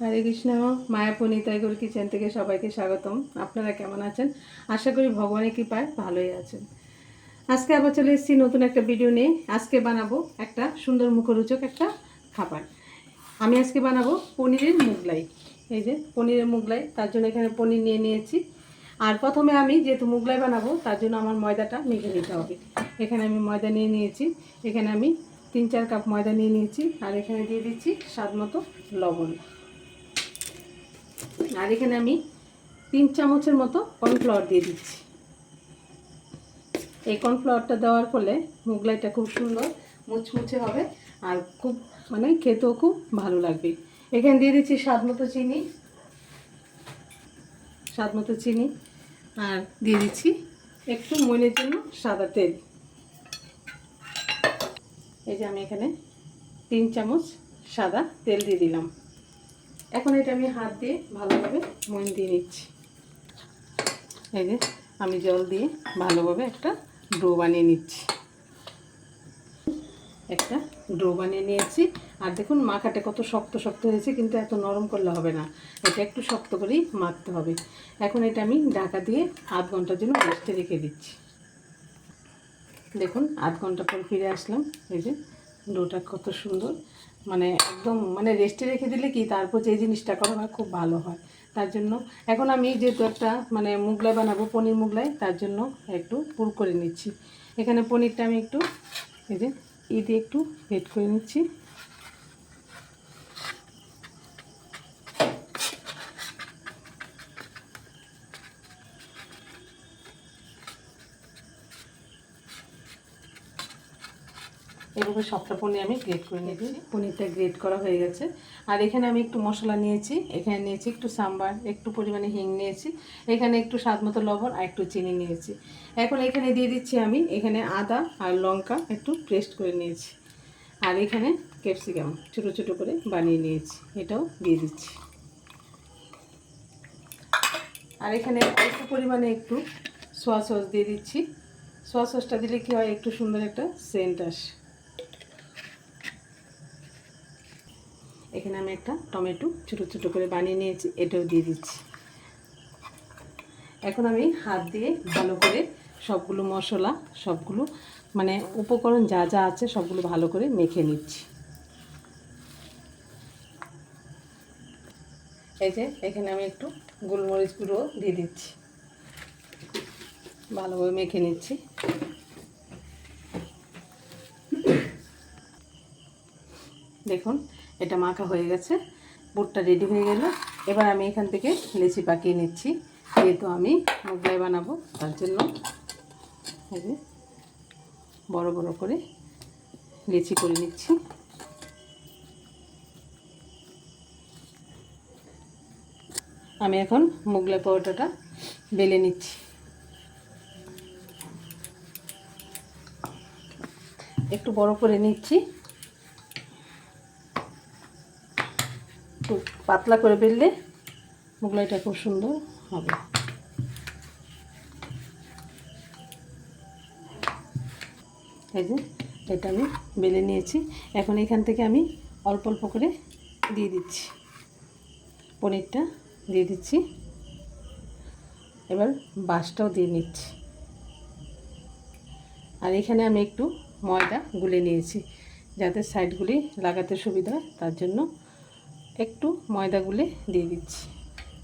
হরে Krishna. Mayapur নিতাইগৌর kitchen থেকে সবাইকে স্বাগতম। আপনারা কেমন আছেন? আশা করি ভগবানের কৃপায় ভালোই আছেন। আজকে আবার চলে এসেছি নতুন একটা ভিডিও নিয়ে। আজকে বানাবো একটা সুন্দর মুখরোচক একটা খাবার। আমি আজকে বানাবো পনিরের মোগলাই। এই যে পনিরের মোগলাই, তার জন্য এখানে পনির নিয়ে নিয়েছি। আর প্রথমে আমি যেহেতু মোগলাই বানাবো তার জন্য আমার ময়দাটা মেখে নিতে হবে। এখানে আমি ময়দা নিয়ে নিয়েছি। এখানে আমি 3-4 কাপ ময়দা নিয়ে নিয়েছি। আর এখানে দিয়ে দিচ্ছি স্বাদ মতো লবণ। আর এখানে আমি 3 চামচের মতো কর্নফ্লাওয়ার দিয়ে দিচ্ছি। এই কর্নফ্লাওয়ারটা দেওয়ার ফলে মোগলাইটা খুব সুন্দর মুচমুচে হবে আর খুব খেতেও খুব ভালো লাগবে। এখানে দিয়ে দিচ্ছি স্বাদ মতো চিনি আর দিয়ে দিচ্ছি একটু মইনের জন্য সাদা তেল। এই যে আমি এখানে 3 চামচ সাদা তেল দিয়ে দিলাম। এখন এটা আমি হাত দিয়ে ভালোভাবে মইন দিয়ে নিচ্ছি। এই যে আমি জল দিয়ে ভালোভাবে একটা ডো বানিয়ে নিচ্ছি। একটা ডো বানিয়ে নিয়েছি। আর দেখুন মাখাটা কত শক্ত শক্ত হয়েছে, কিন্তু এত নরম করলে হবে না, এটা একটু শক্ত করেই মাখতে হবে। এখন এটা আমি ঢাকা দিয়ে আধ ঘন্টার জন্য রেস্টে রেখে দিচ্ছি। দেখুন আধ ঘন্টা পর ফিরে আসলাম। এই যে ডোটা কত সুন্দর, একদম রেস্টে রেখে দিলে কি তারপর যে জিনিসটা করা হয় খুব ভালো হয়। তার জন্য এখন আমি যেহেতু একটা মোগলাই বানাবো, পনির মোগলাই, তার জন্য একটু পুর করে নিচ্ছি। এখানে পনিরটা আমি একটু এই যে দিয়ে একটু ভেট করে নিচ্ছি। এভাবে সবটা পনির আমি গ্রেট করে নিয়েছি। পনিরটা গ্রেট করা হয়ে গেছে। আর এখানে আমি একটু মশলা নিয়েছি। এখানে নিয়েছি একটু সাম্বার, একটু পরিমাণে হিং নিয়েছি, এখানে একটু স্বাদ মতো লবণ আর একটু চিনি নিয়েছি। এখন এখানে দিয়ে দিচ্ছি আমি এখানে আদা আর লঙ্কা একটু পেস্ট করে নিয়েছি। আর এখানে ক্যাপসিকাম ছোটো ছোটো করে বানিয়ে নিয়েছি, এটাও দিয়ে দিচ্ছি। আর এখানে অল্প পরিমাণে একটু সোয়া সস দিয়ে দিচ্ছি। সোয়া সসটা দিলে কী হয়, একটু সুন্দর একটা সেন্ট আসে। এখানে আমি একটা টমেটো ছোটো ছোটো করে বানিয়ে নিয়েছি, এটাও দিয়ে দিচ্ছি। এখন আমি হাত দিয়ে ভালো করে সবগুলো মশলা, সবগুলো উপকরণ যা যা আছে সবগুলো ভালো করে মেখে নিচ্ছি। এই যে এখানে আমি একটু গোলমরিচ গুঁড়ো দিয়ে দিচ্ছি, ভালোভাবে মেখে নিচ্ছি। দেখুন এটা মাখা হয়ে গেছে, পুরটা রেডি হয়ে গেল। এবার আমি এখান থেকে লেচি পাকিয়ে নিচ্ছি। যেহেতু আমি মোগলাই বানাবো তার জন্য এই যে বড় বড় করে লেচি করে নিচ্ছি। আমি এখন মোগলাই পাউডারটা বেলে নিচ্ছি। একটু বড় করে নিচ্ছি, একটু পাতলা করে বেললে মোগলাইটা খুব সুন্দর হবে। এই যে এটা আমি বেলে নিয়েছি। এখন এখান থেকে আমি অল্প অল্প করে দিয়ে দিচ্ছি, পনিরটা দিয়ে দিচ্ছি। এবার বাসটাও দিয়ে নিচ্ছি। আর এখানে আমি একটু ময়দা গুলে নিয়েছি, যাতে সাইডগুলি লাগাতে সুবিধা হয়, তার জন্য একটু ময়দা গুলে দিয়ে দিচ্ছি।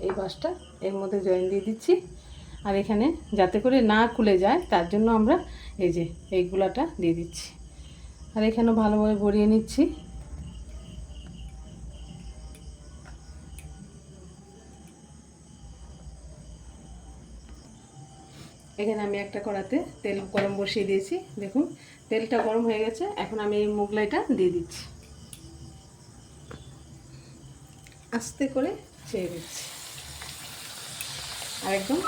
এই বাসটা এর মধ্যে জয়েন দিয়ে দিচ্ছি। আর এখানে যাতে করে না খুলে যায় তার জন্য আমরা এই যে এই গুলাটা দিয়ে দিচ্ছি। আর এখানেও ভালোভাবে ভরিয়ে নিচ্ছি। এখানে আমি একটা কড়াতে তেল গরম বসিয়ে দিয়েছি। দেখুন তেলটা গরম হয়ে গেছে। এখন আমি এই মোগলাইটা দিয়ে দিচ্ছি, আস্তে করে ছেড়ে দিচ্ছি। আর একদম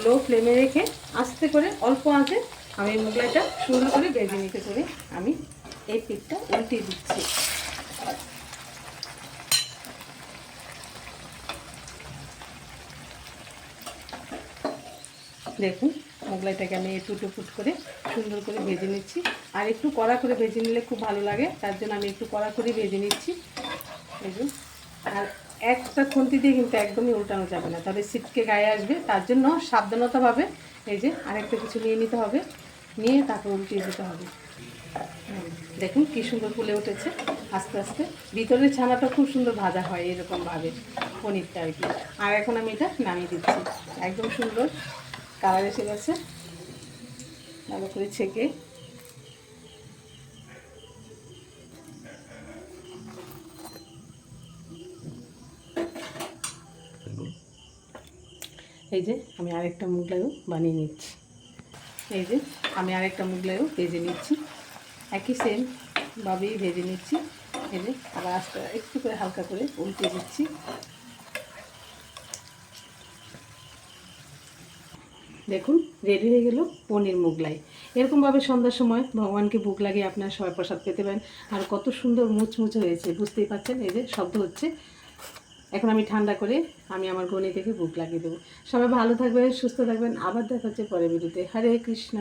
লো ফ্লেমে রেখে আস্তে করে অল্প আঁচে আমি মোগলাইটা সুন্দর করে ভেজে নিতে করে আমি এই পিঠটা উল্টিয়ে দিচ্ছি। দেখুন মোগলাইটাকে আমি একটু টুকুট করে সুন্দর করে ভেজে নিচ্ছি। আর একটু কড়া করে ভেজে নিলে খুব ভালো লাগে, তার জন্য আমি একটু কড়া করে ভেজে নিচ্ছি। এই যে আর একটা খুন্তি দিয়ে কিন্তু একদমই উল্টানো যাবে না, তাহলে ছিটকে গায়ে আসবে। তার জন্য সাবধানতাভাবে এই যে আরেকটা কিছু নিয়ে নিতে হবে, নিয়ে তারপর উল্টিয়ে দিতে হবে। দেখুন কি সুন্দর ফুলে উঠেছে আস্তে আস্তে। ভিতরের ছানাটা খুব সুন্দর ভাজা হয় এরকমভাবে পনিরটা আর কি। আর এখন আমি এটা নামিয়ে দিচ্ছি। একদম সুন্দর কালার এসে গেছে, ভালো করে ছেঁকে। এই যে আমি আরেকটা মুগলাইও বানিয়ে নিচ্ছি। এই যে আমি আরেকটা মুগলাইও ভেজে নিচ্ছি, একই সেম ভাবেই ভেজে নিচ্ছি। এই যে আবার আস্তে একটু করে হালকা করে উল্টে দিচ্ছি। দেখুন রেডি হয়ে গেল পনির মুগলাই। এরকমভাবে সন্ধ্যার সময় ভগবানকে ভোগ লাগিয়ে আপনার সবাই প্রসাদ পেতে পারেন। আর কত সুন্দর মুচমুচে হয়েছে বুঝতেই পারছেন, এই যে শব্দ হচ্ছে। এখন আমি ঠান্ডা করে আমি আমার গণি থেকে ভোগ লাগিয়ে দেবো। সবাই ভালো থাকবেন, সুস্থ থাকবেন। আবার দেখা হচ্ছে পরের ভিডিওতে। হরে কৃষ্ণ।